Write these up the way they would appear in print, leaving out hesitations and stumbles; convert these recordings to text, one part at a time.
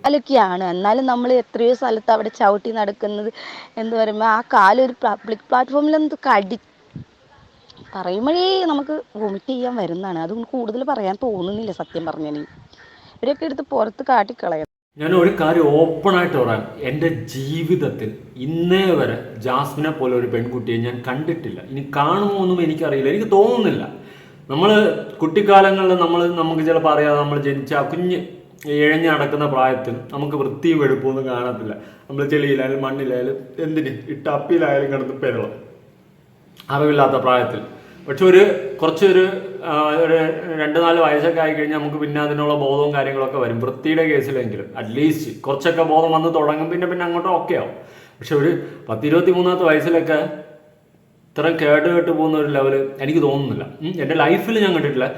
അലൊക്കെയാണ്. എന്നാലും നമ്മൾ എത്രയോ സ്ഥലത്ത് അവിടെ ചവിട്ടി നടക്കുന്നത് എന്ന് പറയുമ്പോൾ ആ കാലൊരു പബ്ലിക് പ്ലാറ്റ്ഫോമിലൊന്ന് പറയുമ്പോഴേ നമുക്ക് വൊമിറ്റ് ചെയ്യാൻ വരുന്നതാണ്. അത് കൂടുതൽ പറയാൻ തോന്നുന്നില്ല സത്യം പറഞ്ഞാൽ. ഇവരൊക്കെ എടുത്ത് പുറത്ത് കാട്ടിക്കളയാം. ഞാൻ ഒരു കാര്യം ഓപ്പണായിട്ട് പറയാം, എൻ്റെ ജീവിതത്തിൽ ഇന്നേ വരെ ജാസ്മിനെ പോലെ ഒരു പെൺകുട്ടിയെ ഞാൻ കണ്ടിട്ടില്ല. ഇനി കാണുമോ ഒന്നും എനിക്കറിയില്ല, എനിക്ക് തോന്നുന്നില്ല. നമ്മൾ കുട്ടിക്കാലങ്ങളിൽ നമുക്ക് ചിലപ്പോൾ അറിയാതെ നമ്മൾ ജനിച്ച കുഞ്ഞ് ഇഴഞ്ഞ് നടക്കുന്ന പ്രായത്തിൽ നമുക്ക് വൃത്തിയും വെടുപ്പൊന്നും കാണത്തില്ല. നമ്മൾ ചെളിയിലായാലും മണ്ണിലായാലും എന്തിന് ഇട്ട് അപ്പിയിലായാലും കിടന്ന് പെരളും അറിവില്ലാത്ത പ്രായത്തിൽ. പക്ഷെ കുറച്ചൊരു 2-4 വയസ്സൊക്കെ ആയിക്കഴിഞ്ഞാൽ നമുക്ക് പിന്നെ അതിനുള്ള ബോധവും കാര്യങ്ങളൊക്കെ വരും. വൃത്തിയുടെ കേസിലെങ്കിലും അറ്റ്ലീസ്റ്റ് കുറച്ചൊക്കെ ബോധം വന്ന് തുടങ്ങും. പിന്നെ അങ്ങോട്ട് ഓക്കെ ആവും. പക്ഷെ ഒരു 10-23 വയസ്സിലൊക്കെ ഇത്രയും കേട്ട് പോകുന്ന ഒരു ലെവല് എനിക്ക് തോന്നുന്നില്ല. എൻ്റെ ലൈഫിൽ ഞാൻ കണ്ടിട്ടില്ല.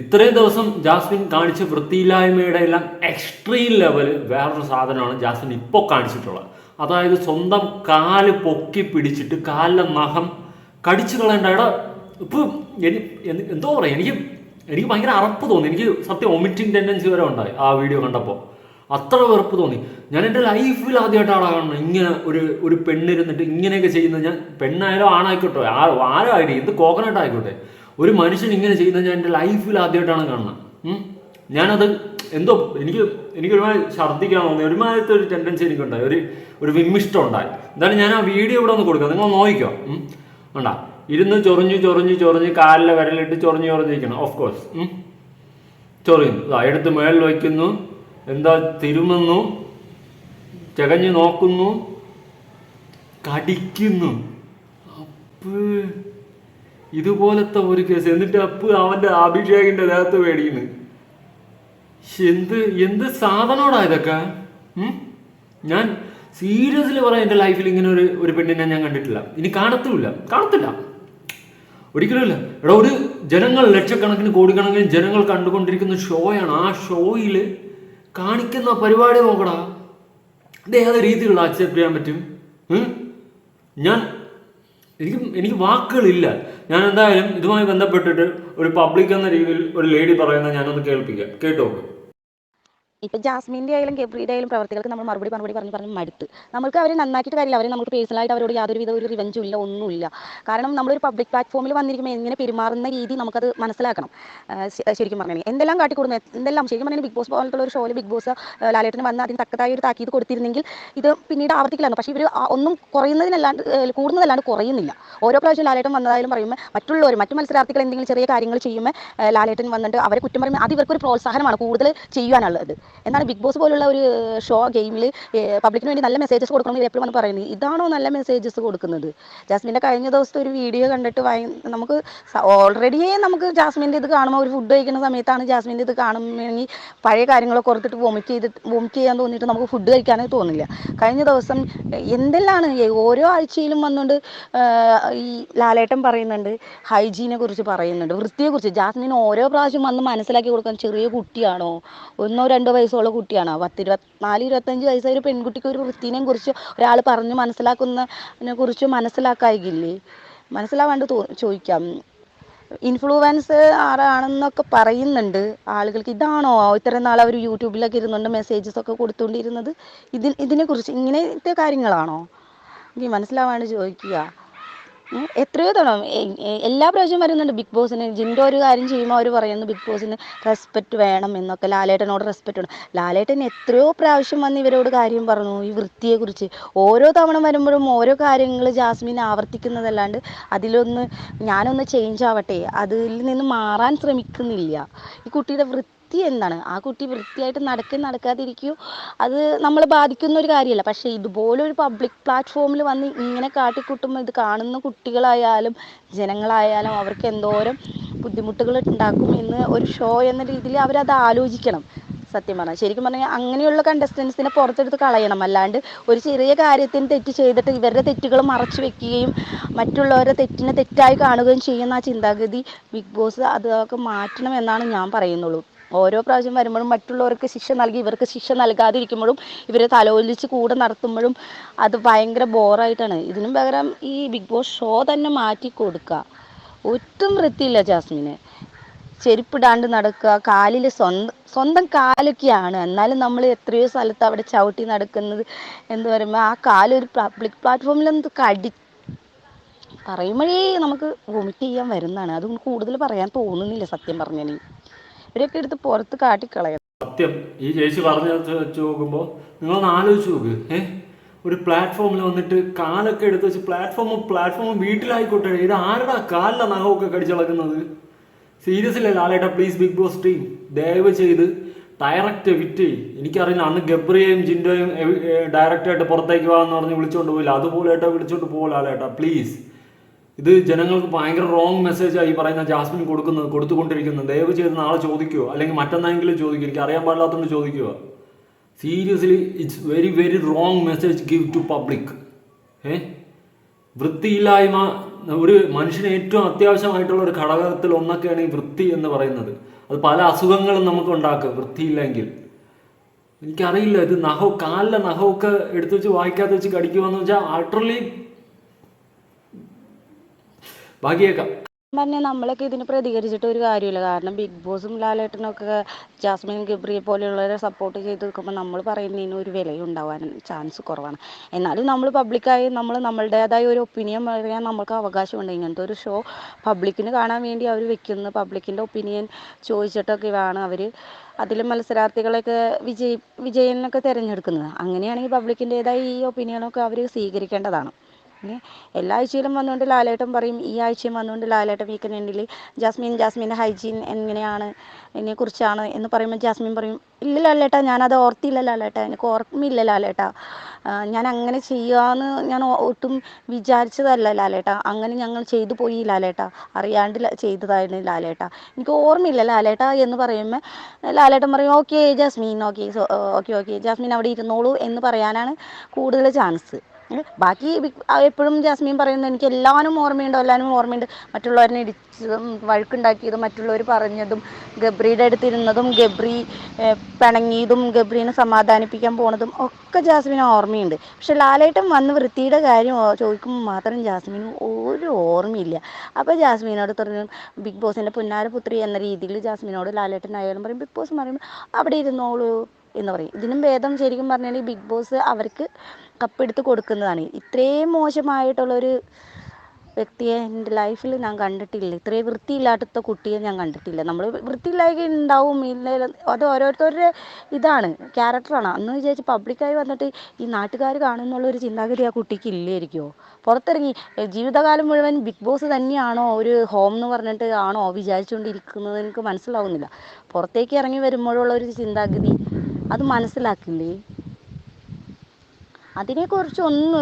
ഇത്രയും ദിവസം ജാസ്മിൻ കാണിച്ച വൃത്തിയില്ലായ്മയുടെ എല്ലാം എക്സ്ട്രീം ലെവല് വേറൊരു സാധനമാണ് ജാസ്മിൻ ഇപ്പോൾ കാണിച്ചിട്ടുള്ളത്. അതായത് സ്വന്തം കാല് പൊക്കി പിടിച്ചിട്ട് കാലിലെ നഖം കടിച്ചു കളയേണ്ട ഇപ്പം എന്തോ പറയാം, എനിക്ക് ഭയങ്കര അറപ്പ് തോന്നി. എനിക്ക് സത്യം വൊമിറ്റിംഗ് ടെൻഡൻസി വരെ ഉണ്ടായി ആ വീഡിയോ കണ്ടപ്പോൾ. അത്ര വെറുപ്പ് തോന്നി. ഞാൻ എൻ്റെ ലൈഫിൽ ആദ്യമായിട്ടാണ് കാണുന്നത് ഇങ്ങനെ ഒരു പെണ്ണിരുന്നിട്ട് ഇങ്ങനെയൊക്കെ ചെയ്യുന്നത്. ഞാൻ പെണ്ണായാലും ആണായിക്കോട്ടെ, ആരോ ആയിട്ട് എന്ത് കോക്കനട്ട് ആയിക്കോട്ടെ, ഒരു മനുഷ്യൻ ഇങ്ങനെ ചെയ്യുന്നത് ഞാൻ എൻ്റെ ലൈഫിൽ ആദ്യമായിട്ടാണ് കാണുന്നത്. ഞാനത് എന്തോ എനിക്ക് ഒരുമാതിരി ഛർദ്ദിക്കാൻ തോന്നി. ഒരുമാതിരത്തെ ഒരു ടെൻഡൻസി എനിക്കുണ്ടായി, ഒരു വിമ്മിഷ്ടം ഉണ്ടായി. എന്തായാലും ഞാൻ ആ വീഡിയോ ഇവിടെ ഒന്ന് കൊടുക്കാം, നിങ്ങൾ നോക്കിക്കോ. വേണ്ട, ഇരുന്ന് ചൊറിഞ്ഞ് കാലിലെ വിരലിട്ട് ചൊറിഞ്ഞിരിക്കണം. Of course ചൊറിയുന്നു. എടുത്ത് മേളിൽ വയ്ക്കുന്നു, എന്താ തിരുമുന്നു, ചകഞ്ഞു നോക്കുന്നു, കടിക്കുന്നു. ഇതുപോലത്തെ ഒരു കേസ്. എന്നിട്ട് അവന്റെ അഭിഷേകിന്റെ ദേഹത്ത് മേടിക്കുന്നു. എന്ത് സാധനോടാ ഇതൊക്കെ? ഞാൻ സീരിയസ്ലി പറയാം, എൻ്റെ ലൈഫിൽ ഇങ്ങനെ ഒരു പെണ്ണിനെ ഞാൻ കണ്ടിട്ടില്ല. ഇനി കാണത്തില്ല ഒരിക്കലുമില്ല. ഒരു ജനങ്ങൾ ലക്ഷക്കണക്കിന് കോടിക്കണക്കിന് ജനങ്ങൾ കണ്ടുകൊണ്ടിരിക്കുന്ന ഷോയാണ്. ആ ഷോയിൽ കാണിക്കുന്ന പരിപാടി നോക്കടാ. ഇത് ഏത് രീതിയിലുള്ള അക്സെപ്റ്റ് ചെയ്യാൻ പറ്റും? എനിക്ക് വാക്കുകളില്ല. ഞാൻ എന്തായാലും ഇതുമായി ബന്ധപ്പെട്ടിട്ട് ഒരു പബ്ലിക് എന്ന രീതിയിൽ ഒരു ലേഡി പറയുന്നത് ഞാനൊന്ന് കേൾപ്പിക്കാം, കേട്ടോ. ഇപ്പം ജാസ്മിൻ്റെ ആയാലും ഗബ്രിയുടെ ആയാലും പ്രവർത്തികൾക്ക് നമ്മൾ മറുപടി പറഞ്ഞ് മടുത്ത്. നമുക്ക് അവരെ നന്നാക്കിയിട്ട് കാര്യമില്ല. അവരെ നമുക്ക് പേഴ്സണലായിട്ട് അവരോട് യാതൊരുവിധ ഒരു റിവെഞ്ചും ഇല്ല, ഒന്നുമില്ല. കാരണം നമ്മളൊരു പബ്ലിക് പ്ലാറ്റ്ഫോമിൽ വന്നിരിക്കുമ്പോൾ എങ്ങനെ പെരുമാറുന്ന രീതി നമുക്കത് മനസ്സിലാക്കണം. ശരിക്കും പറഞ്ഞാൽ എന്തെല്ലാം കാട്ടിക്കൊടുക്കുന്നത്, ശരിക്കും പറഞ്ഞാൽ ബിഗ് ബോസ് പോലത്തുള്ള ഒരു ഷോയിൽ ബിഗ് ബോസ് ലാലേട്ടന് വന്ന് അതിന് തക്കതായ ഒരു താക്കീത് കൊടുത്തിരുന്നെങ്കിൽ ഇത് പിന്നീട് ആവർത്തിക്കില്ലായിരുന്നു. പക്ഷേ ഇവർ ഒന്നും കൂടുന്നതല്ലാണ്ട് കുറയുന്നില്ല. ഓരോ പ്രാവശ്യം ലാലേട്ടൻ വന്നതായാലും പറയുമ്പോൾ മറ്റു മത്സരാർത്ഥികൾ എന്തെങ്കിലും ചെറിയ കാര്യങ്ങൾ ചെയ്യുമ്പോൾ ലാലേട്ടൻ വന്നിട്ട് അവരെ കുറ്റം പറയുമ്പോൾ അത് ഇവർക്കൊരു പ്രോത്സാഹനമാണ് കൂടുതൽ ചെയ്യാനുള്ളത്. എന്നാൽ ബിഗ് ബോസ് പോലുള്ള ഒരു ഷോ ഗെയിമിൽ പബ്ലിക്കിന് വേണ്ടി നല്ല മെസ്സേജസ് കൊടുക്കണം എന്ന് എപ്പോഴും പറയുന്നത്. ഇതാണോ നല്ല മെസ്സേജസ് കൊടുക്കുന്നത്? ജാസ്മിൻ്റെ കഴിഞ്ഞ ദിവസത്തെ ഒരു വീഡിയോ കണ്ടിട്ട് നമുക്ക് ഓൾറെഡിയേ നമുക്ക് ജാസ്മിൻ്റെ ഇത് കാണുമ്പോൾ ഒരു ഫുഡ് കഴിക്കുന്ന സമയത്താണ് ജാസ്മിൻ്റെ ഇത് കാണുമെങ്കിൽ പഴയ കാര്യങ്ങളൊക്കെ ഓർത്തിട്ട് വൊമിറ്റ് ചെയ്യാൻ തോന്നിയിട്ട് നമുക്ക് ഫുഡ് കഴിക്കാനേ തോന്നില്ല. കഴിഞ്ഞ ദിവസം എന്തെല്ലാണ് ഓരോ ആഴ്ചയിലും വന്നുകൊണ്ട് ഈ ലാലേട്ടൻ പറയുന്നുണ്ട്, ഹൈജീനെ കുറിച്ച് പറയുന്നുണ്ട്, വൃത്തിയെക്കുറിച്ച്. ജാസ്മിന് ഓരോ പ്രാവശ്യം വന്ന് മനസ്സിലാക്കി കൊടുക്കാൻ ചെറിയ കുട്ടിയാണോ, 1-2 വയസ്സുള്ള കുട്ടിയാണോ? 24-25 വയസ്സായ ഒരു പെൺകുട്ടിക്ക് ഒരു വൃത്തിനെയും കുറിച്ച് ഒരാൾ പറഞ്ഞ് മനസ്സിലാക്കുന്നതിനെ കുറിച്ച് മനസ്സിലാവാണ്ട് ചോദിക്കാം. ഇൻഫ്ലുവൻസ് ആരാണെന്നൊക്കെ പറയുന്നുണ്ട് ആളുകൾക്ക്. ഇതാണോ ഇത്രയും നാൾ അവർ യൂട്യൂബിലൊക്കെ ഇരുന്നുകൊണ്ട് മെസ്സേജസ് ഒക്കെ കൊടുത്തുകൊണ്ടിരുന്നത്? ഇതിനെക്കുറിച്ച് ഇങ്ങനത്തെ കാര്യങ്ങളാണോ? എനിക്ക് മനസ്സിലാവാണ്ട് ചോദിക്കുക. എത്രയോ തവണ എല്ലാ പ്രാവശ്യവും വരുന്നുണ്ട് ബിഗ് ബോസിന്. ജിൻഡോ ഒരു കാര്യം ചെയ്യുമ്പോൾ അവർ പറയുന്നു ബിഗ് ബോസിന് റെസ്പെക്റ്റ് വേണം എന്നൊക്കെ, ലാലേട്ടനോട് റെസ്പെക്റ്റ് വേണം. ലാലേട്ടൻ എത്രയോ പ്രാവശ്യം വന്ന് ഇവരോട് കാര്യം പറഞ്ഞു ഈ വൃത്തിയെക്കുറിച്ച്. ഓരോ തവണ വരുമ്പോഴും ഓരോ കാര്യങ്ങൾ ജാസ്മിൻ ആവർത്തിക്കുന്നതല്ലാണ്ട് അതിലൊന്ന് ഞാനൊന്ന് ചേഞ്ച് ആവട്ടെ, അതിൽ നിന്ന് മാറാൻ ശ്രമിക്കുന്നില്ല. ഈ കുട്ടിയുടെ വൃത്തി എന്താണ്? ആ കുട്ടി വൃത്തിയായിട്ട് നടക്കാതിരിക്കുകയോ അത് നമ്മളെ ബാധിക്കുന്ന ഒരു കാര്യമല്ല. പക്ഷേ ഇതുപോലൊരു പബ്ലിക് പ്ലാറ്റ്ഫോമിൽ വന്ന് ഇങ്ങനെ കാട്ടിക്കൂട്ടുമ്പോൾ ഇത് കാണുന്ന കുട്ടികളായാലും ജനങ്ങളായാലും അവർക്ക് എന്തോരം ബുദ്ധിമുട്ടുകൾ ഉണ്ടാക്കും എന്ന് ഒരു ഷോ എന്ന രീതിയിൽ അവരത് ആലോചിക്കണം. സത്യം പറഞ്ഞാൽ ശരിക്കും പറഞ്ഞാൽ അങ്ങനെയുള്ള കണ്ടസ്റ്റൻസിനെ പുറത്തെടുത്ത് കളയണം. അല്ലാണ്ട് ഒരു ചെറിയ കാര്യത്തിന് തെറ്റ് ചെയ്തിട്ട് ഇവരുടെ തെറ്റുകൾ മറച്ചു വെക്കുകയും മറ്റുള്ളവരുടെ തെറ്റിനെ തെറ്റായി കാണുകയും ചെയ്യുന്ന ആ ചിന്താഗതി ബിഗ് ബോസ് അതൊക്കെ മാറ്റണം എന്നാണ് ഞാൻ പറയുന്നുള്ളൂ. ഓരോ പ്രാവശ്യം വരുമ്പോഴും മറ്റുള്ളവർക്ക് ശിക്ഷ നൽകി ഇവർക്ക് ശിക്ഷ നൽകാതിരിക്കുമ്പോഴും ഇവരെ തലോലിച്ച് കൂടെ നടത്തുമ്പോഴും അത് ഭയങ്കര ബോറായിട്ടാണ്. ഇതിനും പകരം ഈ ബിഗ് ബോസ് ഷോ തന്നെ മാറ്റി കൊടുക്കുക. ഒട്ടും വൃത്തിയില്ല ജാസ്മിന്. ചെരുപ്പിടാണ്ട് നടക്കുക, കാലിൽ സ്വന്തം കാലൊക്കെയാണ്, എന്നാലും നമ്മൾ എത്രയോ സ്ഥലത്ത് അവിടെ ചവിട്ടി നടക്കുന്നത് എന്ന് പറയുമ്പോൾ ആ കാലൊരു പബ്ലിക് പ്ലാറ്റ്ഫോമിൽ എന്ത് പറയുമ്പോഴേ നമുക്ക് വൊമിറ്റ് ചെയ്യാൻ വരുന്നതാണ്. അതും കൂടുതൽ പറയാൻ തോന്നുന്നില്ല സത്യം പറഞ്ഞാൽ. ഇവരൊക്കെ എടുത്ത് പുറത്ത് കാട്ടിക്കളയാം. സത്യം ഈ ചേച്ചി പറഞ്ഞു വെച്ച് നോക്കുമ്പോൾ നിങ്ങളൊന്ന് ആലോചിച്ച് നോക്ക്. ഒരു പ്ലാറ്റ്ഫോമിൽ വന്നിട്ട് കാലൊക്കെ എടുത്ത് വെച്ച് പ്ലാറ്റ്ഫോം വീട്ടിലായിക്കോട്ടെ, ഇത് ആരുടെ കാലിലെ നഖമൊക്കെ കടിച്ചിളക്കുന്നത്? സീരിയസ്ലി ലാലേട്ടാ, പ്ലീസ് ബിഗ് ബോസ് ടീം ദയവ് ചെയ്ത് ഡയറക്റ്റ് വിറ്റ്. എനിക്കറിയില്ല, അന്ന് ഗബ്രിയെയും ജിൻഡോയും ഡയറക്റ്റായിട്ട് പുറത്തേക്ക് പോകാമെന്ന് പറഞ്ഞ് വിളിച്ചോണ്ട് പോയില്ല, അതുപോലെ ഏട്ടാ വിളിച്ചോണ്ട് പോകില്ല ലാലേട്ടാ പ്ലീസ്. ഇത് ജനങ്ങൾക്ക് ഭയങ്കര റോങ് മെസ്സേജായി പറയുന്ന ജാസ്മിൻ കൊടുത്തുകൊണ്ടിരിക്കുന്നത്. ദയവ് ചെയ്ത് നാളെ ചോദിക്കുമോ, അല്ലെങ്കിൽ മറ്റെന്തെങ്കിലും ചോദിക്കുക, എനിക്ക് അറിയാൻ പാടില്ലാത്തതുകൊണ്ട് ചോദിക്കുക. Seriously it's very very wrong message give to public. വൃത്തിയില്ലായ്മ ഒരു മനുഷ്യന് ഏറ്റവും അത്യാവശ്യമായിട്ടുള്ള ഒരു ഘടകത്തിൽ ഒന്നൊക്കെയാണ് ഈ വൃത്തി എന്ന് പറയുന്നത്. അത് പല അസുഖങ്ങളും നമുക്ക് ഉണ്ടാക്കും വൃത്തിയില്ലെങ്കിൽ. എനിക്കറിയില്ല, ഇത് കാലിലെ നഖമൊക്കെ എടുത്തു വെച്ച് വായിക്കാത്ത വെച്ച് കടിക്കുമെന്ന് വെച്ചാൽ അൾട്ടർലി ഭാഗ്യേക്കാം. പറഞ്ഞാൽ നമ്മളൊക്കെ ഇതിന് പ്രതികരിച്ചിട്ട് ഒരു കാര്യമില്ല. കാരണം ബിഗ് ബോസും ലാലേട്ടനൊക്കെ ജാസ്മിൻ ഗബ്രിയെ പോലെയുള്ളവരെ സപ്പോർട്ട് ചെയ്ത് നിൽക്കുമ്പോൾ നമ്മൾ പറയുന്നതിന് ഒരു വിലയും ഉണ്ടാവാൻ ചാൻസ് കുറവാണ്. എന്നാലും നമ്മൾ പബ്ലിക്കായി നമ്മളുടേതായ ഒരു ഒപ്പീനിയൻ പറയാൻ നമുക്ക് അവകാശമുണ്ട്. ഇങ്ങനത്തെ ഒരു ഷോ പബ്ലിക്കിന് കാണാൻ വേണ്ടി അവർ വെക്കുന്നത്, പബ്ലിക്കിൻ്റെ ഒപ്പീനിയൻ ചോദിച്ചിട്ടൊക്കെ ആണ് അവർ അതിൽ മത്സരാർത്ഥികളൊക്കെ വിജയനൊക്കെ തിരഞ്ഞെടുക്കുന്നത്. അങ്ങനെയാണെങ്കിൽ പബ്ലിക്കിൻ്റെതായ ഈ ഒപ്പീനിയനൊക്കെ അവർ സ്വീകരിക്കേണ്ടതാണ്. എല്ലാ ആഴ്ചയിലും വന്നുകൊണ്ട് ലാലേട്ടൻ പറയും, ഈ ആഴ്ചയും വന്നുകൊണ്ട് ലാലേട്ടൻ വീക്കെൻഡിൽ ജാസ്മിൻ്റെ ഹൈജീൻ എങ്ങനെയാണ് ഇതിനെക്കുറിച്ചാണ് എന്ന് പറയുമ്പോൾ ജാസ്മിൻ പറയും, ഇല്ല ലാലേട്ടാ ഞാനത് ഓർത്തില്ല ലാലേട്ടാ, എനിക്ക് ഓർമ്മയില്ല ലാലേട്ടാ, ഞാൻ അങ്ങനെ ചെയ്യാമെന്ന് ഞാൻ ഒട്ടും വിചാരിച്ചതല്ല ലാലേട്ടാ, അങ്ങനെ ഞങ്ങൾ ചെയ്തു പോയി ലാലേട്ടാ, അറിയാണ്ട് ചെയ്തതായിരുന്നു ലാലേട്ടാ, എനിക്ക് ഓർമ്മയില്ല ലാലേട്ടാ എന്ന് പറയുമ്പോൾ ലാലേട്ടൻ പറയും ഓക്കെ ജാസ്മിൻ, ഓക്കെ ജാസ്മിൻ അവിടെ ഇരുന്നോളൂ എന്ന് പറയാനാണ് കൂടുതൽ ചാൻസ്. ബാക്കി എപ്പോഴും ജാസ്മിൻ പറയുന്നത് എനിക്ക് എല്ലാവരും ഓർമ്മയുണ്ട്, മറ്റുള്ളവരെ ഇടിച്ചതും വഴക്കുണ്ടാക്കിയതും മറ്റുള്ളവർ പറഞ്ഞതും ഗബ്രിയുടെ അടുത്തിരുന്നതും ഗബ്രി പിണങ്ങിയതും ഗബ്രീനെ സമാധാനിപ്പിക്കാൻ പോണതും ഒക്കെ ജാസ്മിന് ഓർമ്മയുണ്ട്. പക്ഷെ ലാലേട്ടൻ വന്ന് വൃത്തിയുടെ കാര്യം ചോദിക്കുമ്പോൾ മാത്രം ജാസ്മിന് ഒരു ഓർമ്മയില്ല. അപ്പോൾ ജാസ്മിനോട് പറഞ്ഞു, ബിഗ് ബോസിൻ്റെ പുന്നാരപുത്രി എന്ന രീതിയിൽ ജാസ്മിനോട് ലാലേട്ടൻ ആയാലും പറയും, ബിഗ് ബോസ് പറയുമ്പോൾ അവിടെ ഇരുന്നോളൂ എന്ന് പറയും. ഇതിനും ഭേദം ശരിക്കും പറഞ്ഞാൽ ബിഗ് ബോസ് അവർക്ക് കപ്പെടുത്ത് കൊടുക്കുന്നതാണ്. ഇത്രയും മോശമായിട്ടുള്ളൊരു വ്യക്തിയെ എൻ്റെ ലൈഫിൽ ഞാൻ കണ്ടിട്ടില്ല. ഇത്രയും വൃത്തിയില്ലാത്ത കുട്ടിയെ ഞാൻ കണ്ടിട്ടില്ല. നമ്മൾ വൃത്തിയില്ലായ്മ ഉണ്ടാവും, ഇല്ല, അത് ഓരോരുത്തരുടെ ഇതാണ്, ക്യാരക്ടറാണ്. അന്ന് വിചാരിച്ച് പബ്ലിക്കായി വന്നിട്ട് ഈ നാട്ടുകാർ കാണുന്നുള്ളൊരു ചിന്താഗതി ആ കുട്ടിക്ക് ഇല്ലായിരിക്കുമോ? പുറത്തിറങ്ങി ജീവിതകാലം മുഴുവൻ ബിഗ് ബോസ് തന്നെയാണോ ഒരു ഹോം എന്ന് പറഞ്ഞിട്ട് ആണോ വിചാരിച്ചുകൊണ്ടിരിക്കുന്നത് എനിക്ക് മനസ്സിലാവുന്നില്ല. പുറത്തേക്ക് ഇറങ്ങി വരുമ്പോഴുള്ളൊരു ചിന്താഗതി അത് മനസ്സിലാക്കില്ലേ? അതിനെക്കുറിച്ചൊന്നും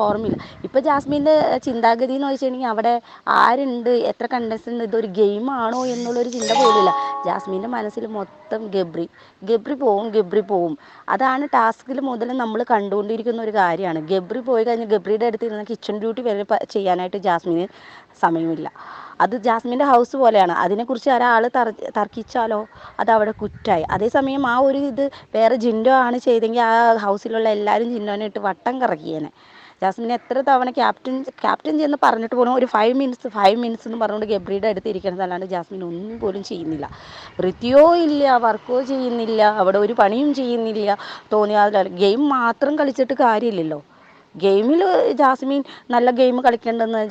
ഓർമ്മയില്ല. ഇപ്പോൾ ജാസ്മിൻ്റെ ചിന്താഗതി എന്ന് വെച്ചിട്ടുണ്ടെങ്കിൽ അവിടെ ആരുണ്ട്, എത്ര കണ്ടസ്റ്റൻ്റ്, ഇതൊരു ഗെയിമാണോ എന്നുള്ളൊരു ചിന്ത പോലുമില്ല. ജാസ്മിൻ്റെ മനസ്സിൽ മൊത്തം ഗബ്രി പോവും. അതാണ് ടാസ്കിൽ മുതൽ നമ്മൾ കണ്ടുകൊണ്ടിരിക്കുന്ന ഒരു കാര്യമാണ്. ഗബ്രി പോയി കഴിഞ്ഞാൽ ഗബ്രിയുടെ അടുത്ത് ഇരുന്ന കിച്ചൺ ഡ്യൂട്ടി വരെ ചെയ്യാനായിട്ട് ജാസ്മിന് സമയമില്ല. അത് ജാസ്മിൻ്റെ ഹൗസ് പോലെയാണ്. അതിനെക്കുറിച്ച് ഒരാൾ തർക്കിച്ചാലോ അത് അവിടെ കുറ്റമായി. അതേസമയം ആ ഒരു ഇത് വേറെ ജിൻഡോ ആണ് ചെയ്തെങ്കിൽ ആ ഹൗസിലുള്ള എല്ലാവരും ജിൻഡോനെ ഇട്ട് വട്ടം കറക്കിയേനെ. ജാസ്മിൻ എത്ര തവണ ക്യാപ്റ്റൻ ചെന്ന് പറഞ്ഞിട്ട് പോലും ഒരു 5 മിനിറ്റ്സ് എന്ന് പറഞ്ഞുകൊണ്ട് ഗബ്രിയുടെ അടുത്ത് ഇരിക്കണതല്ലാണ്ട് ജാസ്മിൻ ഒന്നും പോലും ചെയ്യുന്നില്ല. വൃത്തിയോ ഇല്ല, വർക്കോ ചെയ്യുന്നില്ല, അവിടെ ഒരു പണിയും ചെയ്യുന്നില്ല. തോന്നിയാൽ ഗെയിം മാത്രം കളിച്ചിട്ട് കാര്യമില്ലല്ലോ. ഗെയിമിൽ ജാസ്മിൻ നല്ല ഗെയിം കളിക്കേണ്ടെന്ന്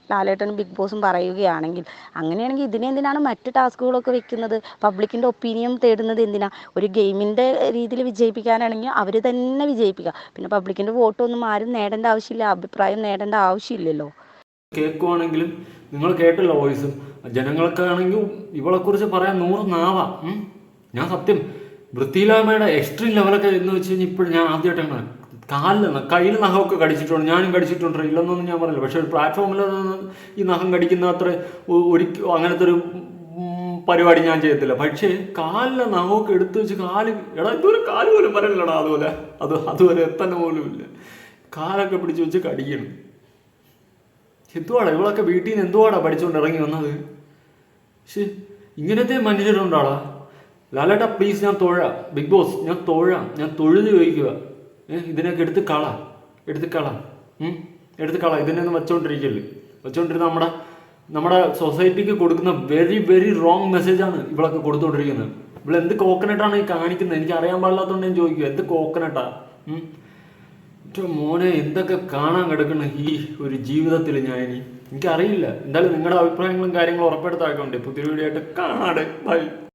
ലാലേട്ടനും ബിഗ് ബോസും പറയുകയാണെങ്കിൽ, അങ്ങനെയാണെങ്കിൽ ഇതിനെന്തിനാണ് മറ്റ് ടാസ്കുകളൊക്കെ വെക്കുന്നത്? പബ്ലിക്കിൻ്റെ ഒപ്പീനിയൻ തേടുന്നത് എന്തിനാ? ഒരു ഗെയിമിൻ്റെ രീതിയിൽ വിജയിപ്പിക്കാനാണെങ്കിൽ അവർ തന്നെ വിജയിപ്പിക്കുക. പിന്നെ പബ്ലിക്കിൻ്റെ വോട്ടൊന്നും ആരും നേടേണ്ട ആവശ്യമില്ല, അഭിപ്രായം നേടേണ്ട ആവശ്യമില്ലല്ലോ. കേൾക്കുവാണെങ്കിലും നിങ്ങൾ കേട്ടല്ലോ വോയിസും. ജനങ്ങൾക്കാണെങ്കിൽ ഇവളെക്കുറിച്ച് പറയാൻ 100 നാവാ. ഞാൻ സത്യം വൃത്തിയില്ലായ്മയുടെ എക്സ്ട്രീം ലെവലൊക്കെ എന്ന് വെച്ച് കഴിഞ്ഞാൽ ഇപ്പോഴും ഞാൻ ആദ്യമായിട്ടാണ് കയ്യിൽ നഖമൊക്കെ കടിച്ചിട്ടുണ്ട്. ഞാനും കടിച്ചിട്ടുണ്ട്, ഇല്ലെന്നൊന്നും ഞാൻ പറയില്ല. പക്ഷെ ഒരു പ്ലാറ്റ്ഫോമിൽ ഈ നഖം കടിക്കുന്ന അത്ര അങ്ങനത്തെ ഒരു പരിപാടി ഞാൻ ചെയ്യത്തില്ല. പക്ഷേ കാലിലെ നഖമൊക്കെ എടുത്തു വെച്ച് ഇതൊരു കാല് പോലും പറയലടാ, അതുവരെ എത്തന്നെ പോലും ഇല്ല. കാലൊക്കെ പിടിച്ചു വെച്ച് കടിക്കണം. എന്തുവാടാ ഇവളൊക്കെ വീട്ടിൽ നിന്ന് എന്തുവാടാ പഠിച്ചുകൊണ്ട് ഇറങ്ങി വന്നത്? പക്ഷേ ഇങ്ങനത്തെ മനുഷ്യരുണ്ടാടാ. ലാലേട്ടാ പ്ലീസ്, ഞാൻ ബിഗ് ബോസ് ഞാൻ തൊഴുത് ചോദിക്കുക, ഇതിനൊക്കെ എടുത്ത് കള ഇതിനെ ഒന്നും വെച്ചോണ്ടിരിക്കല്ലേ. വെച്ചോണ്ടിരുന്ന നമ്മുടെ നമ്മുടെ സൊസൈറ്റിക്ക് കൊടുക്കുന്ന വെരി വെരി റോങ് മെസ്സേജാണ് ഇവളൊക്കെ കൊടുത്തുകൊണ്ടിരിക്കുന്നത്. ഇവിടെ എന്ത് കോക്കനട്ടാണ് ഈ കാണിക്കുന്നത്? എനിക്ക് അറിയാൻ പാടില്ലാത്തതുകൊണ്ട് ഞാൻ ചോദിക്കുക, എന്ത് കോക്കനട്ടാ? മോനെ എന്തൊക്കെ കാണാൻ കിടക്കണം ഈ ഒരു ജീവിതത്തിൽ ഞാൻ എനിക്കറിയില്ല. എന്തായാലും നിങ്ങളുടെ അഭിപ്രായങ്ങളും കാര്യങ്ങളും ഉറപ്പെടുത്താക്കുന്നുണ്ട്. പുതിയ വീഡിയോ ആയിട്ട് കാണാടെ. ബൈ.